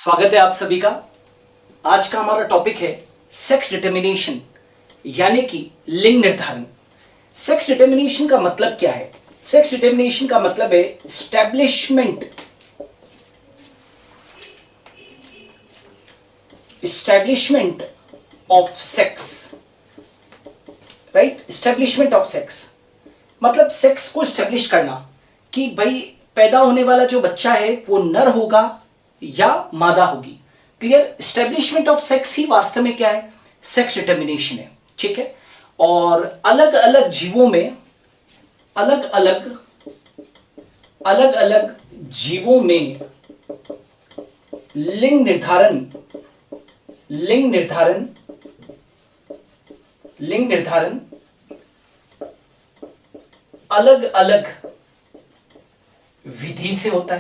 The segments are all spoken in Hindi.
स्वागत है आप सभी का। आज का हमारा टॉपिक है सेक्स डिटर्मिनेशन यानी कि लिंग निर्धारण। सेक्स डिटर्मिनेशन का मतलब क्या है? सेक्स डिटर्मिनेशन का मतलब है establishment of sex, right? Establishment of sex मतलब सेक्स को एस्टैब्लिश करना कि भाई पैदा होने वाला जो बच्चा है वो नर होगा या मादा होगी। क्लियर? एस्टैब्लिशमेंट ऑफ सेक्स ही वास्तव में क्या है? सेक्स डिटर्मिनेशन है। ठीक है। और अलग अलग जीवों में अलग अलग जीवों में लिंग निर्धारण अलग अलग विधि से होता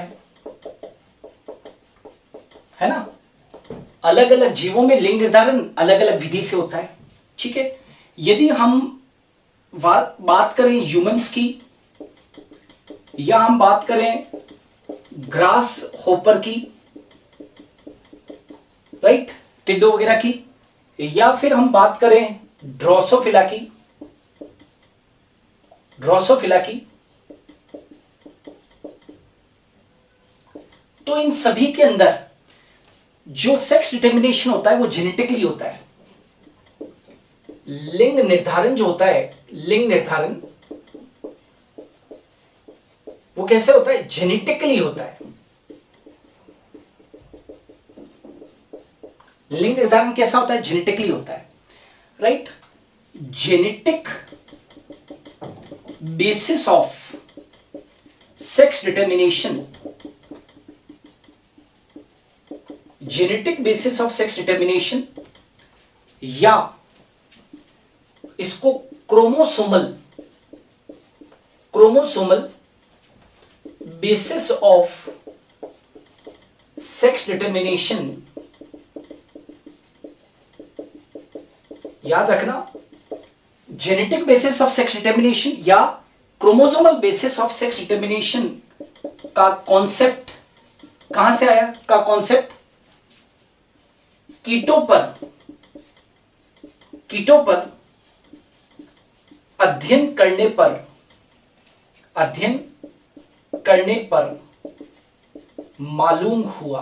है ना? अलग अलग जीवों में लिंग निर्धारण अलग अलग विधि से होता है। ठीक है। यदि हम बात करें ह्यूमंस की या हम बात करें ग्रास होपर की, राइट, टिड्डो वगैरह की, या फिर हम बात करें ड्रोसोफिला की, तो इन सभी के अंदर जो सेक्स डिटर्मिनेशन होता है वो जेनेटिकली होता है। लिंग निर्धारण जो होता है, लिंग निर्धारण वो कैसे होता है? जेनेटिकली होता है। लिंग निर्धारण कैसा होता है? जेनेटिकली होता है, right? Genetic basis of sex determination, genetic basis of sex determination, या इसको chromosomal basis of sex determination. याद रखना, genetic basis of sex determination या chromosomal basis of sex determination का कॉन्सेप्ट कहां से आया? का कॉन्सेप्ट कीटों पर अध्ययन करने पर मालूम हुआ।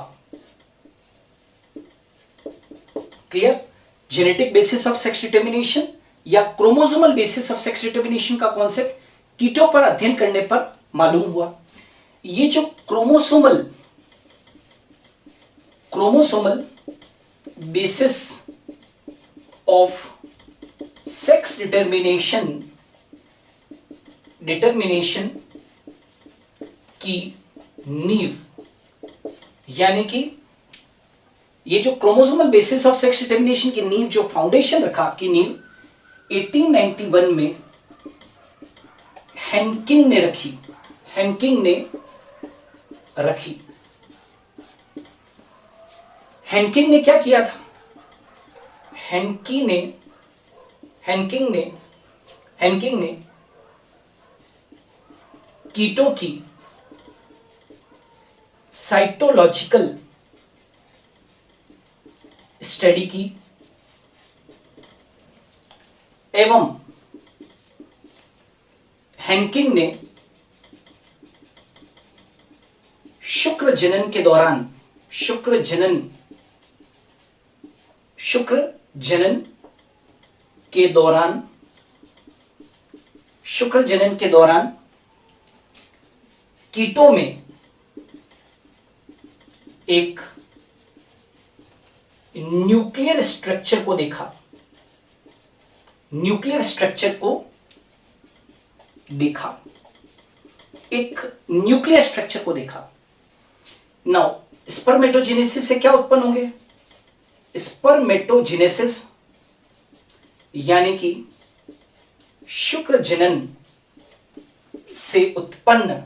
Clear? Genetic basis of sex determination या chromosomal basis of sex determination का कॉन्सेप्ट कीटों पर अध्ययन करने पर मालूम हुआ। ये जो chromosomal basis of sex determination की नींव, यानी कि ये जो chromosomal basis of sex determination की नींव, जो फाउंडेशन रखा की नींव 1891 में हेनकिंग ने रखी। हेनकिंग ने क्या किया था? हेनकिंग ने कीटों की साइटोलॉजिकल स्टडी की एवं हेनकिंग ने शुक्र जनन के दौरान कीटों में एक न्यूक्लियर स्ट्रक्चर को देखा। नाउ स्पर्मेटोजेनेसिस से क्या उत्पन्न होंगे? स्पर्मेटोजेनेसिस यानी कि शुक्र जनन से उत्पन्न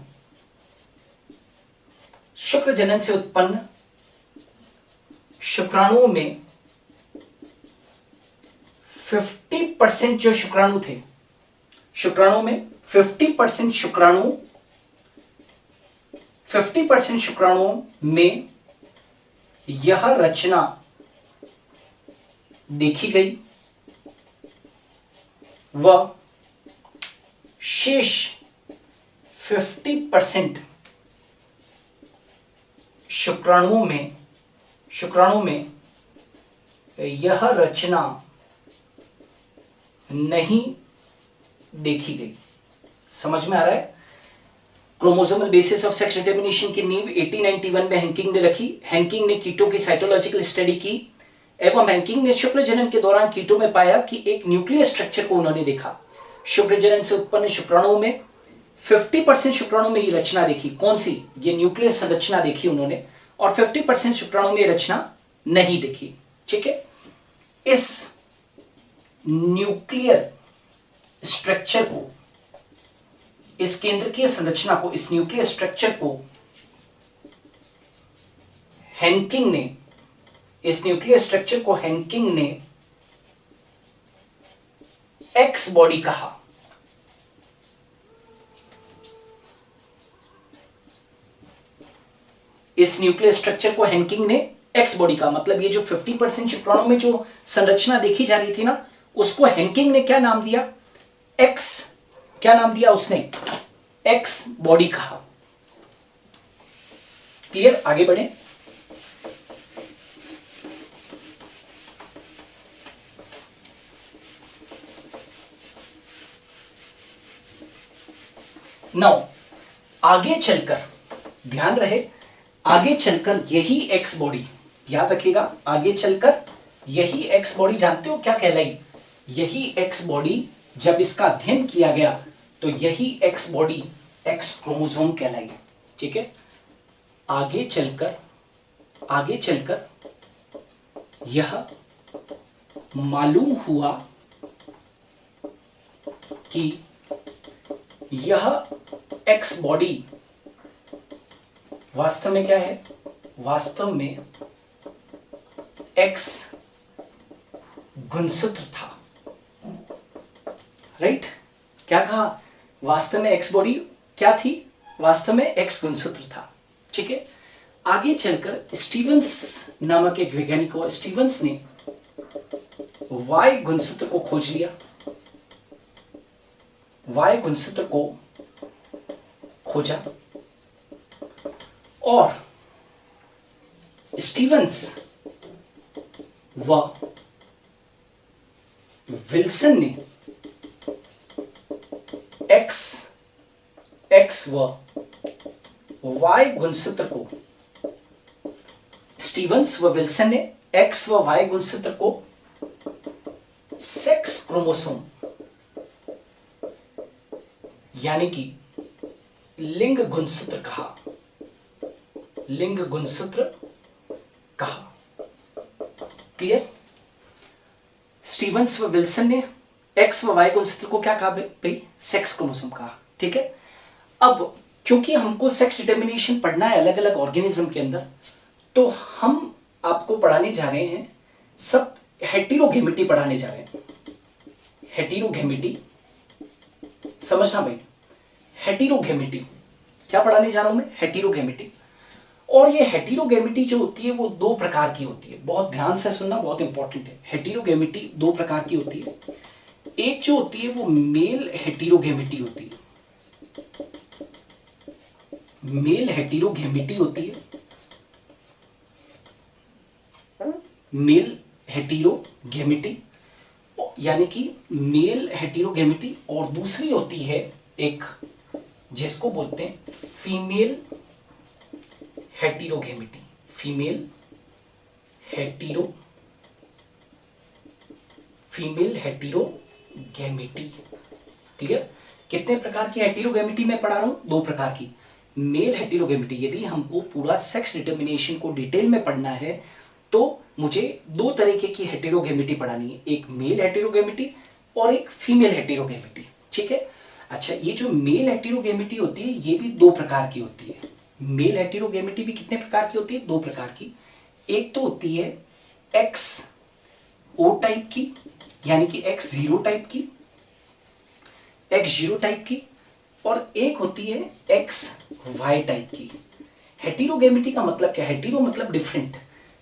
शुक्राणुओं में 50% जो शुक्राणु थे, शुक्राणुओं में 50% शुक्राणुओं में यह रचना देखी गई व शेष 50% शुक्राणुओं में यह रचना नहीं देखी गई। समझ में आ रहा है? Chromosomal basis of sex determination की नींव 1891 में हैंकिंग ने रखी। हैंकिंग ने कीटों की साइटोलॉजिकल स्टडी की एवं हैंकिंग ने शुक्र जनन के दौरान कीटों में पाया कि एक न्यूक्लियर स्ट्रक्चर को उन्होंने देखा। शुक्र जनन से उत्पन्न शुक्राणुओं में 50% शुक्राणुओं में ये रचना देखी। कौन सी? ये न्यूक्लियर संरचना देखी उन्होंने, और 50% शुक्राणुओं में ये रचना नहीं देखी। ठीक है, इस न्यूक्लियर स्ट्रक्चर को, इस केंद्रकीय संरचना को, इस न्यूक्लियर स्ट्रक्चर को हैंकिंग ने, इस न्यूक्लियर स्ट्रक्चर को हैंकिंग ने एक्स बॉडी कहा। इस न्यूक्लियर स्ट्रक्चर को हैंकिंग ने एक्स बॉडी का मतलब ये जो 50% शुक्राणुओं में जो संरचना देखी जा रही थी ना, उसको हैंकिंग ने क्या नाम दिया? एक्स। क्या नाम दिया उसने? एक्स बॉडी कहा। क्लियर? आगे बढ़े। नाउ आगे चलकर, ध्यान रहे, आगे चलकर यही एक्स बॉडी, याद रखिएगा, आगे चलकर यही एक्स बॉडी जानते हो क्या कहलाई? यही एक्स बॉडी जब इसका अध्ययन किया गया तो यही एक्स बॉडी एक्स क्रोमोसोम कहलाई। ठीक है, आगे चलकर यह मालूम हुआ कि यह एक्स बॉडी वास्तव में क्या है? वास्तव में एक्स गुणसूत्र था। राइट? क्या कहा? वास्तव में एक्स बॉडी क्या थी? वास्तव में एक्स गुणसूत्र था। ठीक है, आगे चलकर स्टीवंस नामक एक वैज्ञानिक हुआ, स्टीवंस ने वाई गुणसूत्र को खोज लिया। वाई गुणसूत्र को खोजा और स्टीवंस व विल्सन ने एक्स व वाई गुणसूत्र को, स्टीवंस व विल्सन ने एक्स व वाई गुणसूत्र को सेक्स क्रोमोसोम यानी कि लिंग गुणसूत्र कहा। लिंग गुणसूत्र कहा। क्लियर? स्टीवंस व विल्सन ने एक्स व वाई गुणसूत्र को क्या कहा भाई? सेक्स क्रोमोसोम कहा। ठीक है, अब क्योंकि हमको सेक्स डिटर्मिनेशन पढ़ना है अलग अलग ऑर्गेनिज्म के अंदर, तो हम आपको पढ़ाने जा रहे हैं सब हेटेरोगेमिटी पढ़ाने जा रहे हैं। हेटेरोगेमिटी समझना भाई, हेटेरोगेमिटी क्या पढ़ाने जा रहा हूं मैं? हेटेरोगेमिटी। और ये हेटेरोगेमिटी जो होती है वो दो प्रकार की होती है, बहुत ध्यान से सुनना, बहुत इंपॉर्टेंट है। हेटेरोगेमिटी दो प्रकार की होती है। एक जो होती है वो मेल हेटेरोगेमिटी होती है। मेल हेटेरोगेमिटी होती है, मेल हेटेरोगेमिटी यानी कि मेल हेटेरोगेमिटी, और दूसरी होती है एक जिसको बोलते हैं फीमेल हेटेरोगेमिटी। फीमेल हेटेरोगेमिटी। क्लियर? कितने प्रकार की हेटेरोगेमिटी मैं पढ़ा रहा हूं? दो प्रकार की। मेल हेटेरोगेमिटी, यदि हमको पूरा सेक्स डिटर्मिनेशन को डिटेल में पढ़ना है तो मुझे दो तरीके की हेटेरोगेमिटी पढ़ानी है, एक मेल हेटेरोगेमिटी और एक फीमेल हेटेरोगेमिटी। ठीक है, अच्छा, ये जो मेल हेटेरोगेमिटी होती है ये भी दो प्रकार की होती है। मेल हेटेरोगेमिटी भी कितने प्रकार की होती है? दो प्रकार की। एक तो होती है एक्स ओ टाइप की, यानी कि एक्स जीरो टाइप की, एक्स जीरो टाइप की, और एक होती है एक्स वाई टाइप की। हेटेरोगेमिटी का मतलब क्या? हेटेरो मतलब डिफरेंट,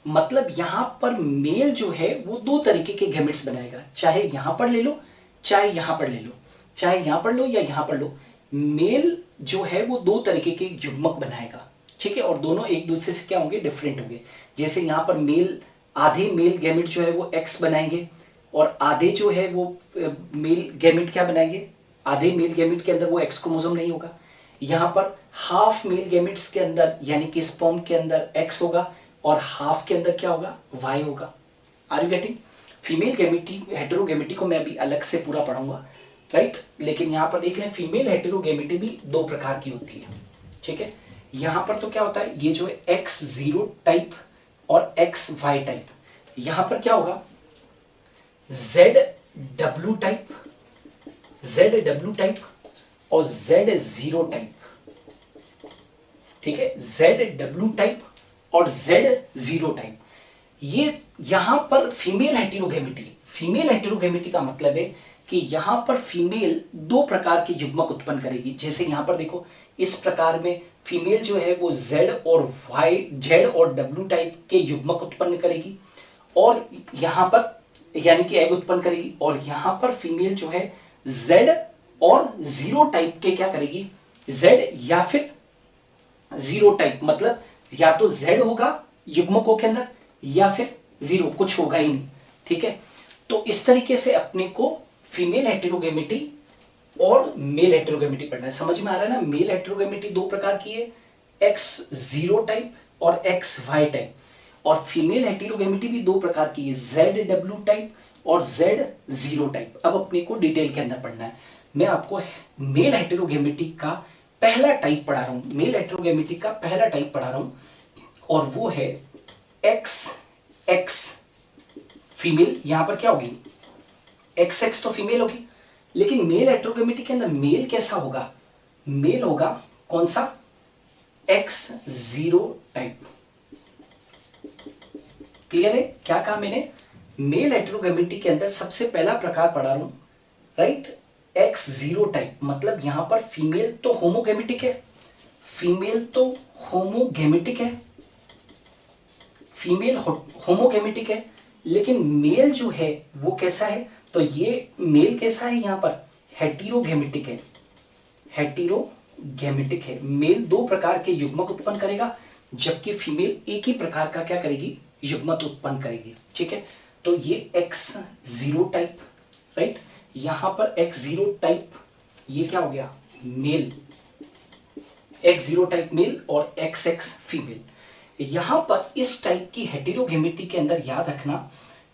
मतलब यहां पर मेल जो है वो दो तरीके के गैमेट्स बनाएगा, चाहे यहां पर ले लो चाहे यहां पर ले लो, चाहे यहां पर लो या यहां पर लो, मेल जो है वो दो तरीके के युग्मक बनाएगा, ठीक है। और दोनों एक दूसरे से क्या होंगे, डिफरेंट होंगे। जैसे यहाँ पर मेल, आधे मेल गैमेट जो है वो एक्स बनाएंगे और आधे जो है वो मेल गैमेट क्या बनाएंगे, आधे मेल गैमेट के अंदर वो एक्स क्रोमोसोम नहीं होगा। यहाँ पर हाफ मेल गैमेट्स के अंदर यानी कि स्पर्म के अंदर एक्स होगा और हाफ के अंदर क्या होगा, वाई होगा। Are you getting? Female gamety, heterogamety को मैं अभी अलग से पूरा पढ़ाऊंगा, राइट। लेकिन यहाँ पर देख लें फीमेल हेटेरोगैमेटी भी दो प्रकार की होती है, ठीक है। यहाँ पर तो क्या होता है, ये जो है X0 टाइप और XY टाइप, यहाँ पर क्या होगा ZW टाइप, ZW टाइप और Z0 टाइप, ठीक है। ZW टाइप और Z0 टाइप, ये यहां पर फीमेल हेटेरोगैमेटी, फीमेल हेटेरोगैमेटी का मतलब है कि यहां पर फीमेल दो प्रकार के युग्मक उत्पन्न करेगी। जैसे यहां पर देखो इस प्रकार में फीमेल जो है वो Z और W टाइप के युग्मक उत्पन्न करेगी और यहां पर यानी कि एग उत्पन्न करेगी, और यहां पर फीमेल जो है Z और 0 टाइप के क्या करेगी, Z या फिर 0 टाइप, मतलब या तो Z होगा युग्मकों के अंदर या फिर 0, कुछ होगा ही नहीं, ठीक है। तो इस तरीके से अपने को फीमेल हेटेरोगैमेटी और मेल हेटेरोगैमेटी पढ़ना है। समझ में आ रहा है ना? मेल हेटेरोगैमेटी दो प्रकार की है, X0 टाइप और XY टाइप, और फीमेल हेटेरोगैमेटी भी दो प्रकार की है, ZW टाइप और Z0 टाइप। अब अपने को डिटेल के अंदर पढ़ना है। मैं आपको मेल हेटेरोगैमेटी का पहला टाइप पढ़ा रहा हूं, मेल हेटेरोगैमेटी का पहला टाइप पढ़ा रहा हूं, और वो है XX फीमेल। यहां पर क्या होगी, XX तो फीमेल होगी, लेकिन मेल हेटेरोगैमेटी के अंदर मेल कैसा होगा, मेल होगा कौन सा, X0 टाइप। क्लियर है? क्या कहा मैंने, मेल हेटेरोगैमेटी के अंदर सबसे पहला प्रकार पढ़ा रहा हूं, राइट, X0 टाइप। मतलब यहां पर फीमेल तो होमोगैमेटिक है, फीमेल तो होमोगैमेटिक है, फीमेल होमोगैमेटिक है, लेकिन मेल जो है वो कैसा है, तो ये मेल कैसा है, यहां पर हेटेरोगैमेटिक है, हेटेरोगैमेटिक है। मेल दो प्रकार के युग्मक उत्पन्न करेगा, जबकि फीमेल एक ही प्रकार का क्या करेगी, युग्मक उत्पन्न करेगी, ठीक है। तो ये X0 टाइप, राइट। यहां पर X0 टाइप ये क्या हो गया, मेल, X0 टाइप मेल और XX फीमेल। यहां पर इस टाइप की हेटेरोगैमेटी के अंदर याद रखना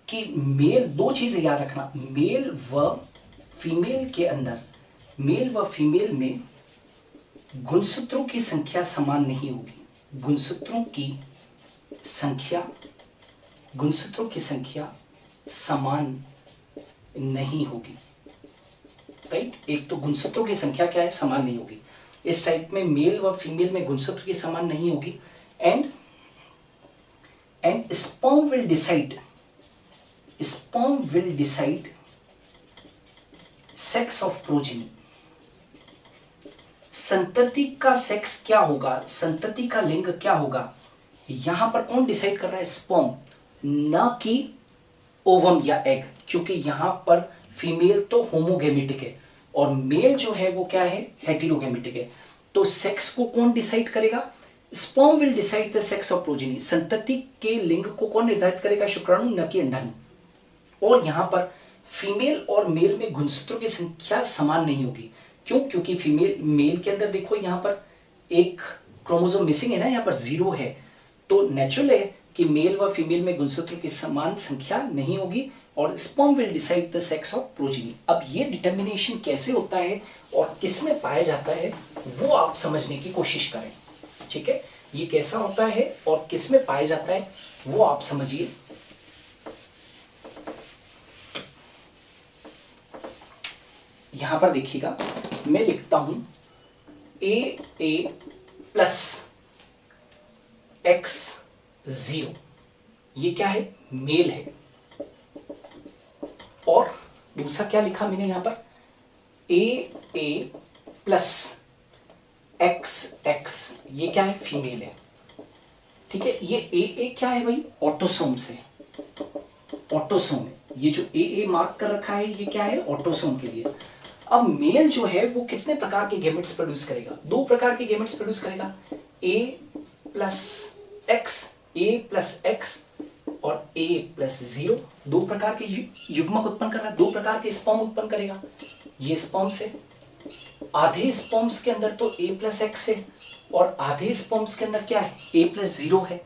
कि मेल, दो चीजें याद रखना, मेल व फीमेल के अंदर, मेल व फीमेल में गुणसूत्रों की संख्या समान नहीं होगी, गुणसूत्रों की संख्या, गुणसूत्रों की संख्या समान नहीं होगी, राइट। एक तो गुणसूत्रों की संख्या क्या है, समान नहीं होगी। इस टाइप में मेल व फीमेल में गुणसूत्र की समान नहीं होगी, and sperm will decide sex of progeny। संतति का सेक्स क्या होगा, संतति का लिंग क्या होगा, यहां पर कौन डिसाइड कर रहा है, स्पर्म, ना कि ओवम या एग, क्योंकि यहां पर फीमेल तो होमोगैमेटिक है और मेल जो है वो क्या है, हेटेरोगैमेटिक है। तो सेक्स को कौन डिसाइड करेगा, sperm will decide the sex of progeny. संतति के लिंग को कौन निर्धारित करेगा, शुक्राणु, न कि अंडाणु। और यहां पर फीमेल और मेल में गुणसूत्रों की संख्या समान नहीं होगी, क्यों, क्योंकि फीमेल, मेल के अंदर देखो यहां पर एक क्रोमोसोम मिसिंग है ना, यहां पर 0 है, तो नेचुरल है कि मेल व फीमेल में गुणसूत्रों की समान संख्या नहीं होगी, और sperm will decide the sex of progeny. अब ये डिटर्मिनेशन कैसे होता है और किसमें पाया जाता है वो आप समझने की कोशिश करें, ठीक है। ये कैसा होता है और किसमें पाया जाता है वो आप समझिए। यहां पर देखिएगा, मैं लिखता हूं AA प्लस X0, ये क्या है, मेल है, और दूसरा क्या लिखा मैंने यहां पर, AA प्लस XX, ये क्या है, फीमेल है। ठीक है, ये ए क्या है भाई, ऑटोसोम से, ऑटोसोम है, ये जो ए मार्क कर रखा है ये क्या है, ऑटोसोम के लिए। अब मेल जो है वो कितने प्रकार के गैमेट्स प्रोड्यूस करेगा, दो प्रकार के गैमेट्स प्रोड्यूस करेगा, ए प्लस एक्स, ए प्लस एक्स और ए प्लस 0, दो प्रकार के युग्मक उत्पन्न कर रहा है, दो प्रकार के स्पर्म उत्पन्न करेगा। ये स्पर्म से आधे स्पर्म्स के अंदर तो ए प्लस एक्स है और आधे स्पर्म्स के अंदर क्या है, ए प्लस 0 है।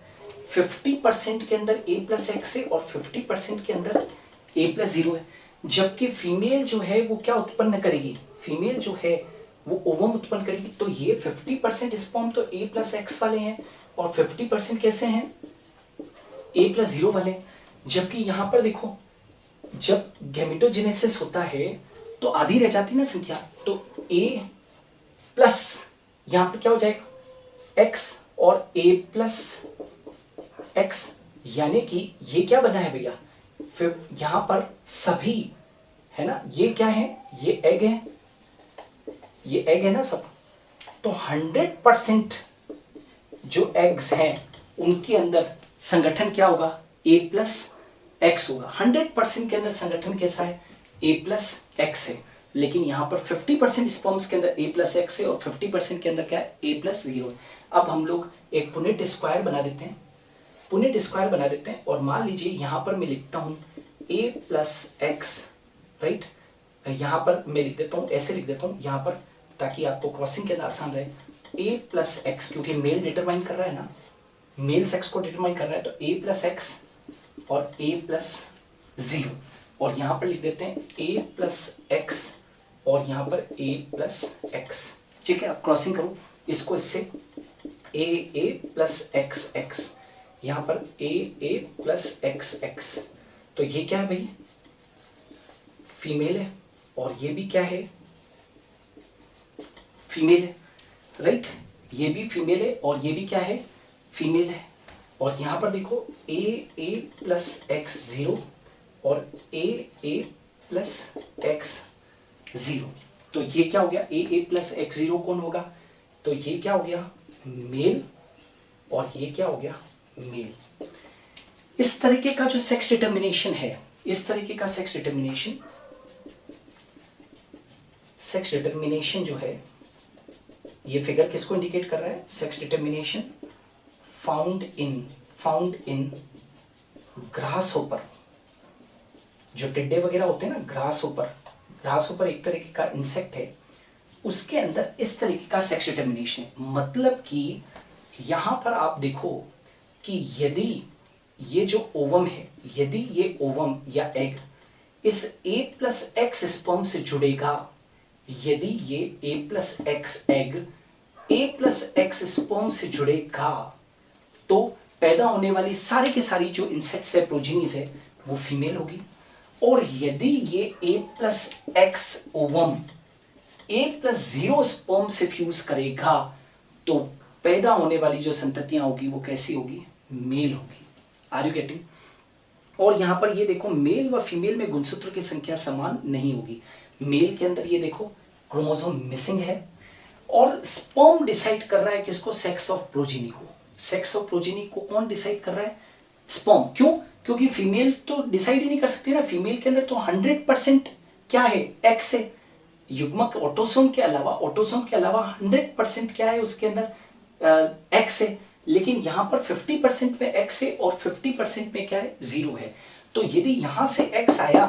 50% के अंदर ए प्लस एक्स है और 50% के अंदर ए प्लस 0 है। जबकि फीमेल जो है वो क्या उत्पन्न करेगी, फीमेल जो है वो ओवम उत्पन्न करेगी। तो ये 50% स्पर्म तो ए प्लस एक्स वाले हैं और 50% कैसे हैं, ए प्लस 0 वाले। जबकि यहां पर देखो, जब गैमेटोजेनेसिस होता है तो आधी रह जाती ना संख्या, तो ए प्लस यहां पर क्या हो जाएगा, एक्स और ए प्लस एक्स, यानी कि ये क्या बना है भैया, फिर यहां पर सभी है ना, ये क्या है, ये एग है, ये एग है ना सब। तो 100% जो एग्स हैं उनके अंदर संगठन क्या होगा, ए प्लस एक्स होगा। 100% के अंदर संगठन कैसा है, ए प्लस एक्स है। लेकिन यहां पर 50% स्पर्म्स के अंदर ए प्लस एक्स है और 50% के अंदर क्या है, ए प्लस 0 है। अब हम लोग एक पुनेट स्क्वायर बना देते हैं, पुनेट स्क्वायर बना देते हैं और मान लीजिए यहां पर मैं लिखता हूं ए प्लस एक्स, राइट, यहां पर मैं लिख देता हूं, ऐसे लिख देता हूं यहां पर, ताकि आपको क्रॉसिंग के अंदर आसान रहे। ए प्लस एक्स, क्योंकि मेल डिटरमाइन कर रहा है ना, मेल सेक्स को डिटरमाइन कर रहा है, तो ए प्लस एक्स और ए प्लस 0, और यहां पर लिख देते हैं ए प्लस एक्स और यहां पर ए प्लस एक्स। ठीक है, आप क्रॉसिंग करो इसको इससे, ए प्लस एक्स एक्स, यहां पर ए प्लस एक्स एक्स। तो ये क्या है भाई, फीमेल है और ये भी क्या है, फीमेल है, राइट, ये भी फीमेल है और ये भी क्या है, फीमेल है। और यहां पर देखो ए प्लस एक्स 0 और ए प्लस एक्स 0, तो ये क्या हो गया, ए प्लस एक्स 0 कौन होगा, तो ये क्या हो गया, मेल, और ये क्या हो गया, मेल। इस तरीके का जो सेक्स डिटर्मिनेशन है, इस तरीके का सेक्स डिटर्मिनेशन जो है, ये फिगर किसको इंडिकेट कर रहा है, sex determination found in grasshopper, जो टिड्डे वगैरह होते हैं ना, ग्रासहोपर एक तरीके का इंसेक्ट है, उसके अंदर इस तरीके का सेक्स डिटर्मिनेशन है। मतलब कि यहां पर आप देखो कि यदि ये जो ओवम है, यदि ये ओवम या एग इस ए प्लस एक्स स्पर्म से जुड़ेगा, यदि ये ए प्लस एक्स एग ए प्लस एक्स स्पर्म से जुड़ेगा, तो पैदा होने वाली सारी की सारी जो इंसेक्ट्स है, प्रोजीनीज है, वो फीमेल होगी। और यदि ये ए प्लस एक्स ओवम ए प्लस 0 स्पर्म से फ्यूज करेगा, तो पैदा होने वाली जो संततियां होगी वो कैसी होगी, मेल होगी। Are you getting? और यहां पर ये देखो, मेल व फीमेल में गुणसूत्र की संख्या समान नहीं होगी। मेल के अंदर ये देखो क्रोमोसोम मिसिंग है, और स्पर्म डिसाइड कर रहा है किसको, सेक्स ऑफ प्रोजेनी को। सेक्स ऑफ प्रोजेनी को कौन डिसाइड कर रहा है, स्पर्म। क्यों? क्योंकि फीमेल तो डिसाइड ही नहीं कर सकती ना, फीमेल के अंदर तो 100% क्या है, एक्स है। युग्मक ऑटोसोम के अलावा 100% क्या है उसके अंदर, एक्स है। लेकिन यहां पर 50% में एक्स है और 50% में क्या है, 0 है। तो यदि यहां से एक्स आया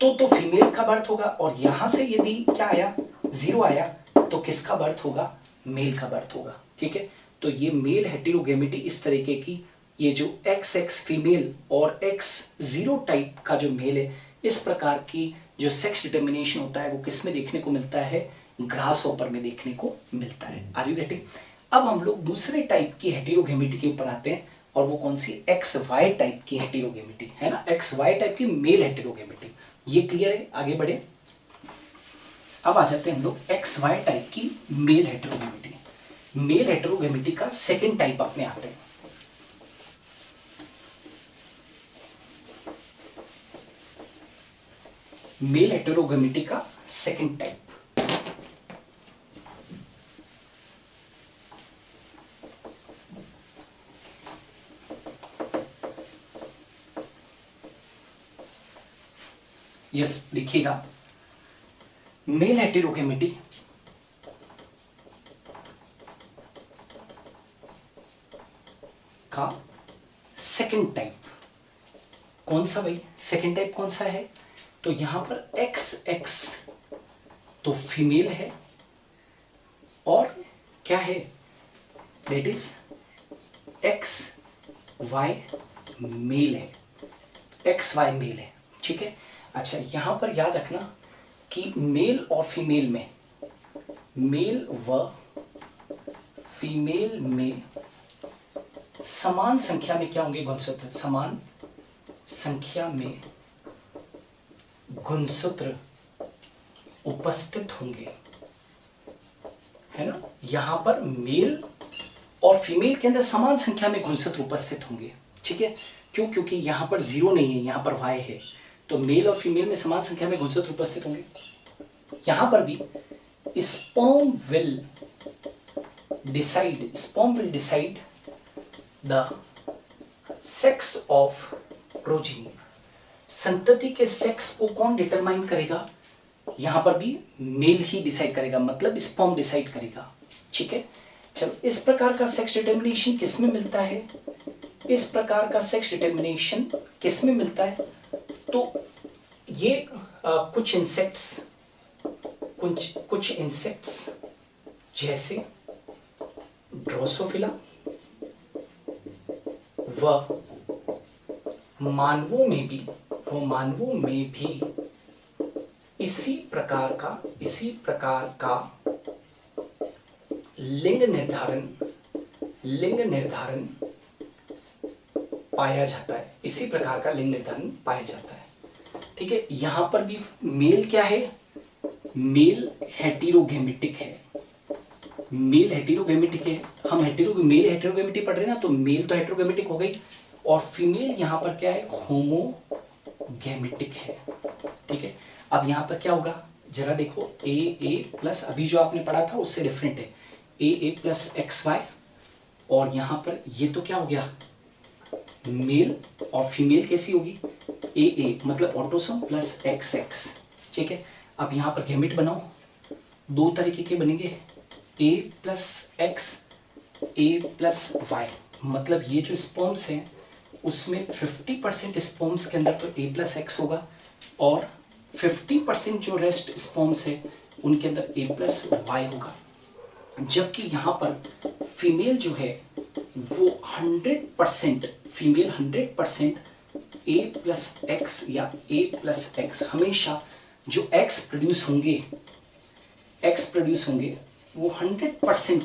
तो फीमेल का बर्थ होगा, और यहां से यदि क्या आया, 0 आया, तो किसका बर्थ होगा, मेल का बर्थ होगा। ठीक है, तो ये मेल हेटेरोगेमिटी इस तरीके की, ये जो XX फीमेल और X0 टाइप का जो मेल है, इस प्रकार की जो सेक्स डिटर्मिनेशन होता है वो किस में देखने को मिलता है, ग्रासहॉपर में देखने को मिलता है। Are you getting? अब हम लोग दूसरे टाइप की हेटेरोगेमिटी के ऊपर आते हैं, और वो कौन सी, XY टाइप की हेटेरोगेमिटी है ना, XY टाइप की मेल हेटेरोगेमिटी। ये क्लियर है? आगे बढ़े। अब आ जाते हैं हम लोग XY टाइप की मेल हेटेरोगेमिटी। मेल हेटेरोगेमिटी का सेकंड टाइप अपने आते हैं। मेल हेटेरोगेमिटी का सेकंड टाइप, यस देखिएगा, मेल हेटेरोगेमिटी का सेकंड टाइप कौन सा भाई, सेकंड टाइप कौन सा है, तो यहां पर XX तो फीमेल है और क्या है, दैट इज XY मेल है, XY मेल है, ठीक है। अच्छा यहां पर याद रखना कि मेल और फीमेल में, मेल व फीमेल में समान संख्या में क्या होंगे गुणसूत्र, समान संख्या में गुणसूत्र उपस्थित होंगे, है ना। यहां पर मेल और फीमेल के अंदर समान संख्या में गुणसूत्र उपस्थित होंगे, ठीक है। क्यों, क्योंकि यहां पर 0 नहीं है, यहां पर Y है, तो मेल और फीमेल में समान संख्या में गुणसूत्र उपस्थित होंगे। यहां पर भी sperm will decide the sex of progeny, संतति के सेक्स को कौन डिटरमाइन करेगा, यहां पर भी मेल ही डिसाइड करेगा, मतलब स्पर्म डिसाइड करेगा, ठीक है। चलो इस प्रकार का सेक्स डिटर्मिनेशन किस में मिलता है, इस प्रकार का सेक्स डिटर्मिनेशन किस में मिलता है, तो ये कुछ इंसेक्ट्स जैसे ड्रोसोफिला व मानवों में भी इसी प्रकार का लिंग निर्धारण पाया जाता है, इसी प्रकार का लिंग निर्धारण पाया जाता है, ठीक है। यहां पर भी मेल क्या है, मेल हेटेरोगेमेटिक है, मेल हेटेरोगेमेटिक है। हम मेल हेटेरोगेमेटिक पढ़ रहे हैं ना, तो मेल तो हेटेरोगेमेटिक हो गई और फीमेल यहां पर क्या है, होमोगेमेटिक है, ठीक है। अब यहां पर क्या होगा, जरा देखो, AA प्लस अभी जो आपने पढ़ा था उससे डिफरेंट है, AA प्लस XY, और यहां पर ये तो क्या हो गया, मेल और फीमेल कैसी होगी, AA मतलब ऑटोसोम प्लस XX, ठीक है। अब यहां पर गैमेट बनाओ, दो तरीके के बनेंगे, A plus X, A plus Y, मतलब ये जो स्पर्म्स हैं उसमें 50% स्पर्म्स के अंदर तो A प्लस एक्स होगा और 50% जो रेस्ट स्पर्म्स है उनके अंदर A प्लस वाई होगा, जबकि यहाँ पर फीमेल जो है वो 100%, फीमेल 100% A प्लस एक्स या A प्लस एक्स, हमेशा जो X प्रोड्यूस होंगे वो 100%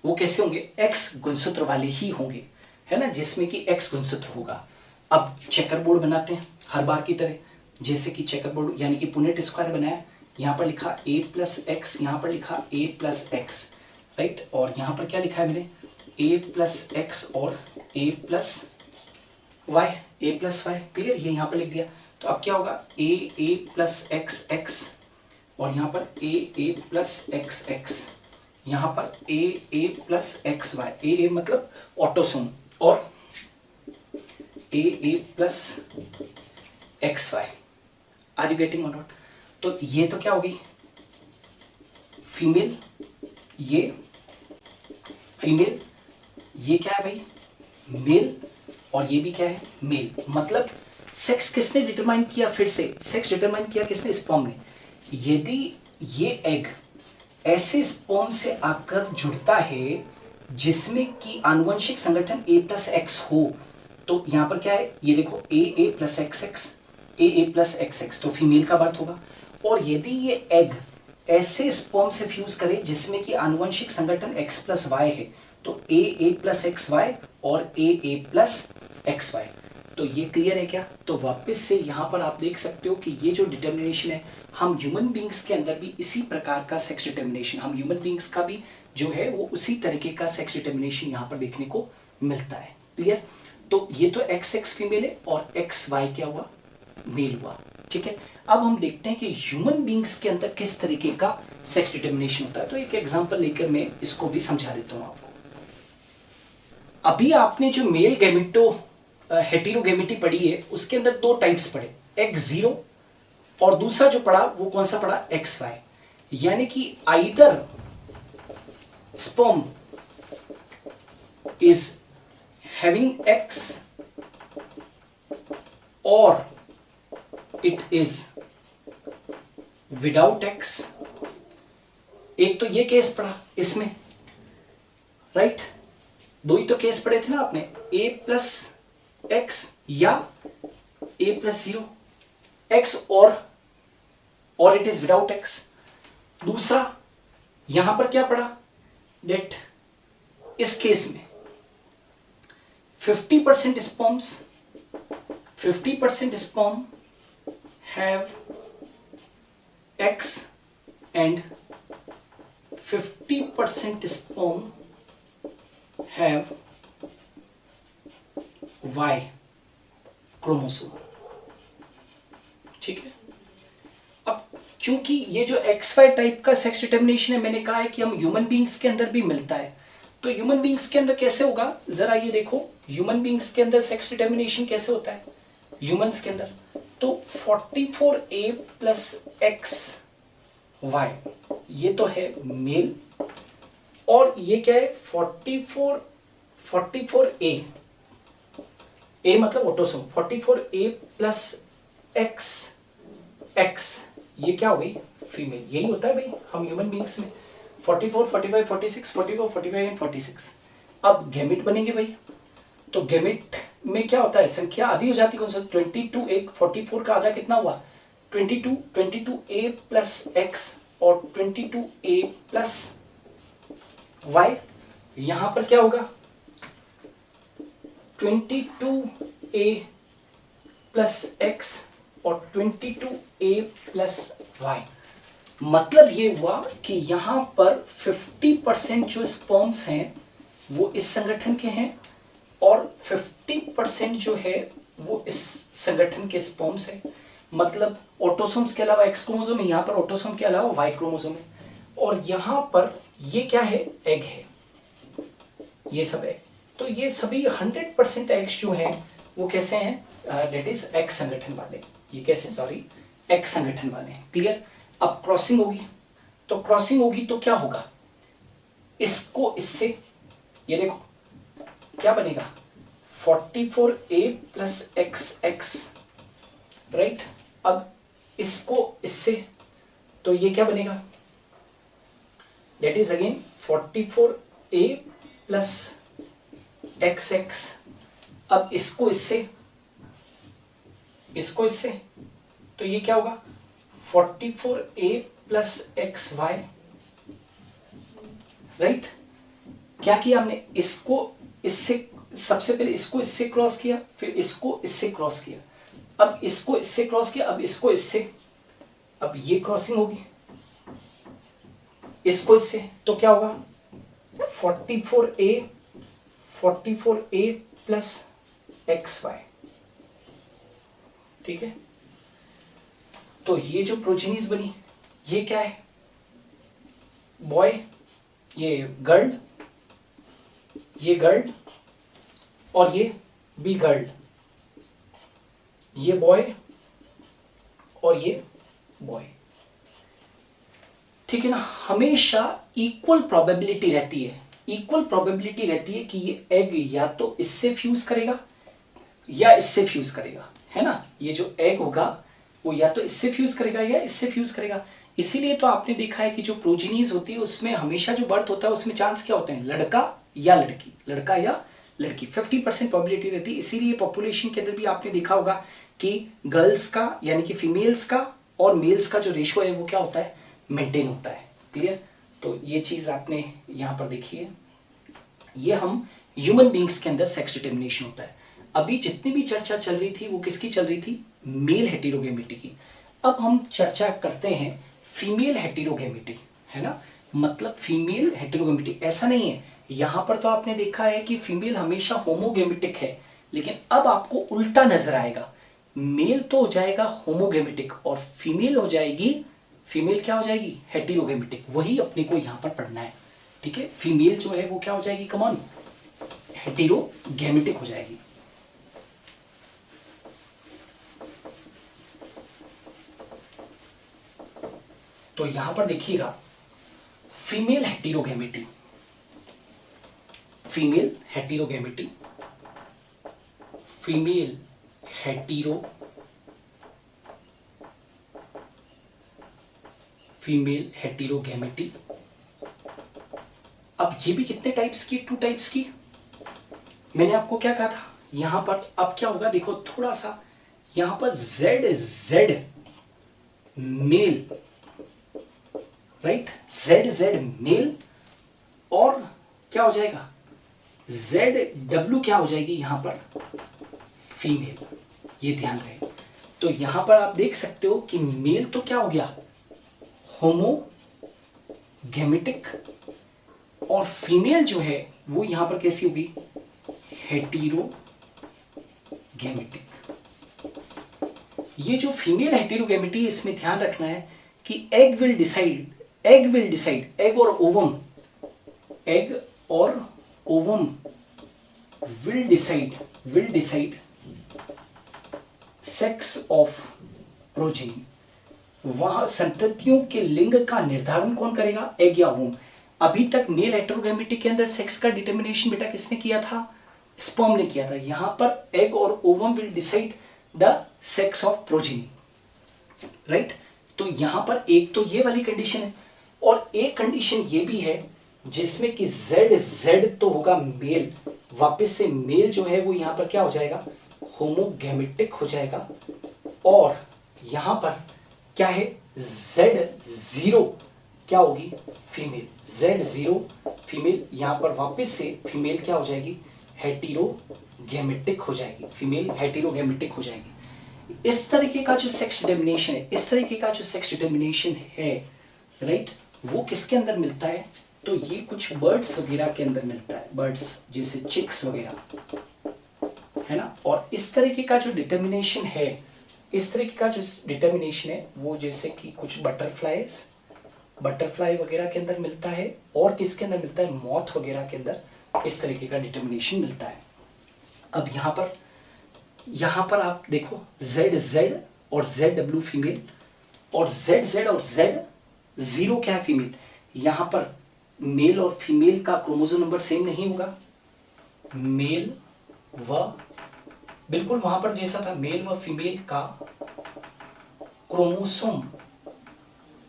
वो कैसे होंगे, X गुणसूत्र वाले ही होंगे, है ना, जिसमें कि X गुणसूत्र होगा। अब चेकर बोर्ड बनाते हैं हर बार की तरह, जैसे कि चेकर बोर्ड यानी कि पुनेट स्क्वायर बनाया, यहाँ पर लिखा A प्लस एक्स, यहाँ पर लिखा A प्लस एक्स, राइट, और यहाँ पर क्या लिखा है मैंने, A प्लस एक्स और A plus Y, A plus Y, clear, ये यहाँ पर लिख दिया। तो अब क्या होगा, A प्लस एक्स एक्स, और यहाँ पर A प्लस एक्स एक्स, यहाँ पर A plus X Y, A मतलब ऑटोसोम, और A plus X Y, are you getting और नॉट। तो ये तो क्या होगी फीमेल, ये फीमेल, ये क्या है भाई मेल, और ये भी क्या है मेल, मतलब सेक्स किसने डिटरमाइन किया, फिर से सेक्स डिटरमाइन किया किसने, स्पर्म ने। यदि ये एग ऐसे स्पर्म से आकर जुड़ता है जिसमें कि आनुवंशिक संगठन A प्लस एक्स हो, तो यहां पर क्या है, ये देखो A plus x x, A plus x x, तो फीमेल का बर्थ होगा। और यदि ये एग ऐसे स्पर्म से फ्यूज करे जिसमें कि आनुवंशिक संगठन X प्लस वाई है, तो A प्लस एक्स वाई और A प्लस एक्स वाई। तो ये क्लियर है क्या। तो वापस से यहाँ पर आप देख सकते हो कि ये जो डिटर्मिनेशन है, हम ह्यूमन बींग्स के अंदर भी इसी प्रकार का सेक्स डिटर्मिनेशन, हम ह्यूमन बींग्स का भी जो है वो उसी तरीके का सेक्स डिटर्मिनेशन यहाँ पर देखने को मिलता है। क्लियर। तो ये तो एक्स एक्स फीमेल है और एक्स वाई क्या हुआ, मेल हुआ। ठीक है, अब हम देखते हैं कि ह्यूमन बींग्स के अंदर किस तरीके का सेक्स डिटर्मिनेशन होता है। तो एक एग्जांपल लेकर मैं इसको भी समझा देता हूं आपको। अभी आपने जो मेल गैमेटो हेटेरोगैमेटी पढ़ी है उसके अंदर दो टाइप्स पढ़े, X0 और दूसरा जो पड़ा वो कौन सा पड़ा, एक्स वाई, यानी कि either sperm is having x और इट इज विदाउट एक्स। एक तो ये केस पड़ा इसमें, राइट, दो ही तो केस पड़े थे ना आपने, a प्लस एक्स या a प्लस जीरो, एक्स और इट इज विदाउट एक्स। दूसरा यहां पर क्या पड़ा, डेट इस केस में 50% sperm have X and 50% sperm have Y chromosome. ठीक है, अब क्योंकि ये जो XY टाइप का सेक्स डिटर्मिनेशन है, मैंने कहा है कि हम ह्यूमन बींग्स के अंदर भी मिलता है, तो ह्यूमन बींग्स के अंदर कैसे होगा, जरा ये देखो, ह्यूमन बींग्स के अंदर सेक्स डिटर्मिनेशन कैसे होता है ह्यूमंस के अंदर, तो 44A प्लस XY, ये तो है मेल, और ये क्या है 44A, A मतलब ऑटोसोम, 44A प्लस XX, ये क्या हो गई, फीमेल। यही होता है भाई हम ह्यूमन बींग्स में, 44, 45, 46, 44, 45 एंड 46। अब गैमेट बनेंगे भाई, तो गैमेट में क्या होता है, संख्या आधी हो जाती है, कौन सा 22, एक 44 का आधा कितना हुआ 22, 22A प्लस X और 22A प्लस Y। यहां पर क्या होगा 22A प्लस X और 22A प्लस Y। मतलब ये हुआ कि यहां पर 50% जो स्पर्म्स हैं वो इस संगठन के हैं और 50% जो है वो इस संगठन के स्पर्म्स हैं। मतलब ऑटोसोम्स के अलावा एक्स क्रोमोसोम है, यहां पर ऑटोसोम के अलावा वाई क्रोमोसोम है, और यहां पर ये क्या है, एग है, ये सब एग। तो ये सभी 100% एग्स जो हैं वो कैसे हैं, दैट इज एक्स संगठन वाले, ये कैसे, सॉरी, एक्स संगठन वाले हैं। क्लियर। अब क्रॉसिंग होगी, तो क्रॉसिंग होगी तो क्या होगा, इसको इससे, ये देखो क्या बनेगा 44A प्लस XX, राइट। अब इसको इससे, तो ये क्या बनेगा, that is again 44A plus XX। अब इसको इससे, इसको इससे, तो ये क्या होगा 44A प्लस XY, राइट। क्या किया हमने, इसको इससे, सबसे पहले इसको इससे क्रॉस किया, फिर इसको इससे क्रॉस किया, अब इसको इससे क्रॉस किया, अब इसको इससे, अब ये क्रॉसिंग होगी इसको इससे, तो क्या होगा 44A प्लस XY। ठीक है, तो ये जो प्रोजेनिस बनी ये क्या है, बॉय, ये गर्ल, ये गर्ल और ये बी गर्ल, ये बॉय और ये बॉय। ठीक है ना, हमेशा इक्वल प्रोबेबिलिटी रहती है, इक्वल प्रोबेबिलिटी रहती है कि ये एग या तो इससे फ्यूज करेगा या इससे फ्यूज करेगा, है ना। ये जो एग होगा वो या तो इससे फ्यूज करेगा या इससे फ्यूज करेगा। इसीलिए तो आपने देखा है कि जो प्रोजेनीज होती है उसमें हमेशा जो बर्थ होता है उसमें चांस क्या होते हैं, लड़का या लड़की, लड़का या लड़की, 50% प्रोबेबिलिटी रहती है। इसीलिए पॉपुलेशन के अंदर भी आपने देखा होगा कि गर्ल्स का यानी कि फीमेल्स का और मेल्स का जो रेशियो है वो क्या होता है, मेंटेन होता है। क्लियर। तो ये चीज आपने यहाँ पर देखी है, ये हम ह्यूमन बींग्स के अंदर सेक्स डिटर्मिनेशन होता है। अभी जितनी भी चर्चा चल रही थी वो किसकी चल रही थी, मेल हेटेरोगेमिटी की। अब हम चर्चा करते हैं फीमेल हेटेरोगेमिटी, है ना। मतलब फीमेल हेटेरोगेमिटी ऐसा नहीं है, यहां पर तो आपने देखा है कि फीमेल हमेशा होमोगेमिटिक है, लेकिन अब आपको उल्टा नजर आएगा, मेल तो हो जाएगा होमोगेमिटिक और फीमेल हो जाएगी, फीमेल क्या हो जाएगी, हेटेरोगेमिटिक। वही अपने को यहां पर पढ़ना है। ठीक है, फीमेल जो है वो क्या हो जाएगी, कम ऑन, हेटेरोगेमिटिक हो जाएगी। तो यहां पर देखिएगा female heterogamety, female heterogamety, female hetero, female heterogamety. अब ये भी कितने टाइप्स की, 2 टाइप्स की। मैंने आपको क्या कहा था यहां पर, अब क्या होगा देखो थोड़ा सा, यहां पर Z Z male, right, Z Z male, और क्या हो जाएगा जेड डब्ल्यू क्या हो जाएगी यहां पर फीमेल, ये ध्यान रहे। तो यहां पर आप देख सकते हो कि मेल तो क्या हो गया होमोगेमेटिक, और फीमेल जो है वो यहां पर कैसी होगी हेटेरोगैमेटिक। ये जो फीमेल हेटेरोगैमेटी, इसमें ध्यान रखना है कि एग विल डिसाइड, एग और ओवम, एग और ovum will decide sex of progeny. वहां संततियों के लिंग का निर्धारण कौन करेगा, एग या ओवम। अभी तक मेल हेटेरोगैमेटी के अंदर सेक्स का डिटर्मिनेशन बेटा किसने किया था, स्पर्म ने किया था। यहां पर एग और ovum will decide the sex of progeny, right. तो यहां पर एक तो ये वाली कंडीशन है, और एक कंडीशन ये भी है जिसमें कि जेड जेड तो होगा मेल, वापस से मेल जो है वो यहां पर क्या हो जाएगा होमोगैमेटिक हो जाएगा, और यहां पर क्या है Z0 क्या होगी फीमेल, Z0 फीमेल, यहां पर वापस से फीमेल क्या हो जाएगी हेटेरोगैमेटिक हो जाएगी, फीमेल हेटेरोगैमेटिक हो जाएगी। इस तरीके का जो सेक्स डिटर्मिनेशन है, इस तरीके का जो सेक्स डिटर्मिनेशन है, राइट, वो किसके अंदर मिलता है, तो ये कुछ बर्ड्स वगैरह के अंदर मिलता है, बर्ड्स जैसे चिक्स वगैरह, है ना। और इस तरीके का जो डिटर्मिनेशन है, इस तरीके का जो डिटर्मिनेशन है वो जैसे कि कुछ बटरफ्लाई वगैरह के अंदर मिलता है, और किसके अंदर मिलता है मॉथ वगैरह के अंदर इस तरीके का डिटर्मिनेशन मिलता है। अब यहां पर आप देखो Z और ZW फीमेल, और Z और Z0 क्या है फीमेल। यहां पर मेल और फीमेल का क्रोमोसोम नंबर सेम नहीं होगा, मेल व बिल्कुल वहां पर जैसा था मेल व फीमेल का क्रोमोसोम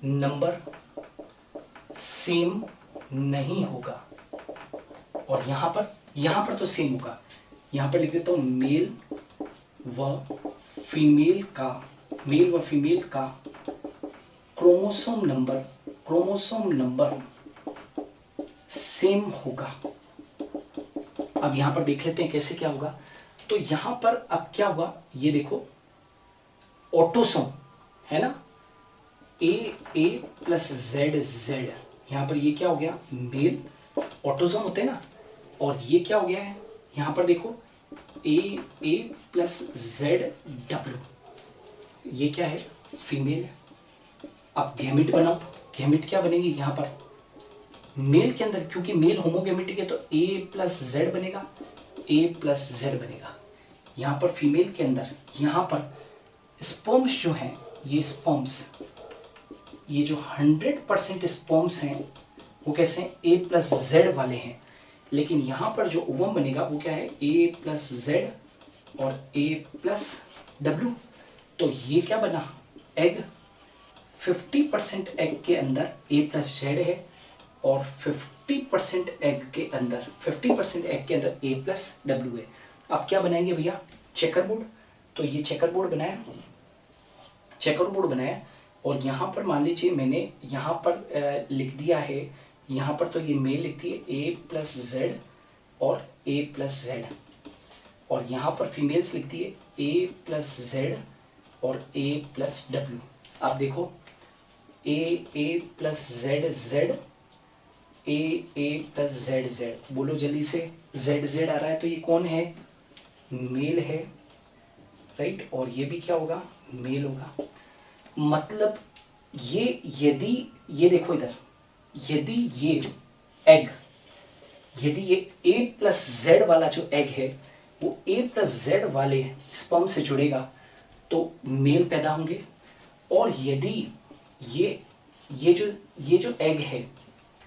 नंबर सेम नहीं होगा, और यहां पर तो सेम होगा। यहां पर लिख देता हूं मेल व फीमेल का क्रोमोसोम नंबर सेम होगा। अब यहां पर देख लेते हैं कैसे क्या होगा। तो यहां पर अब क्या हुआ, ये देखो ऑटोसोम है ना, ए प्लस जेड, यहां पर ये क्या हो गया मेल, ऑटोसोम होते हैं ना, और ये क्या हो गया है यहां पर देखो ए प्लस जेड डब्ल्यू, ये क्या है फीमेल। अब गैमेट बनाओ, गैमेट क्या बनेगी यहां पर मेल के अंदर, क्योंकि मेल होमोगैमेटिक है तो ए प्लस जेड बनेगा, यहां पर फीमेल के अंदर, यहां पर स्पर्म्स जो हैं, ये स्पर्म्स, ये जो 100% स्पर्म्स हैं वो कैसे हैं ए प्लस जेड वाले हैं, लेकिन यहां पर जो ओवम बनेगा वो क्या है ए प्लस जेड और ए प्लस डब्ल्यू। तो ये क्या बना एग, 50% एग के अंदर ए प्लस जेड है, और 50% एग के अंदर ए प्लस डब्ल्यू है। अब क्या बनाएंगे भैया चेकर बोर्ड। तो ये चेकर बोर्ड बनाया, और यहाँ पर मान लीजिए मैंने यहाँ पर लिख दिया है, यहाँ पर तो ये मेल लिखती है ए प्लस जेड और ए प्लस जेड, और यहाँ पर फीमेल्स लिखती है ए प्लस जेड और ए प्लस डब्ल्यू। आप देखो ए plus Z, A plus Z, बोलो जल्दी से, जेड आ रहा है तो ये कौन है मेल है, राइट, और ये भी क्या होगा मेल होगा। मतलब ये यदि ये देखो इधर, यदि ये ए प्लस जेड वाला जो एग है वो ए प्लस जेड वाले स्पर्म से जुड़ेगा तो मेल पैदा होंगे, और यदि ये ये जो एग है,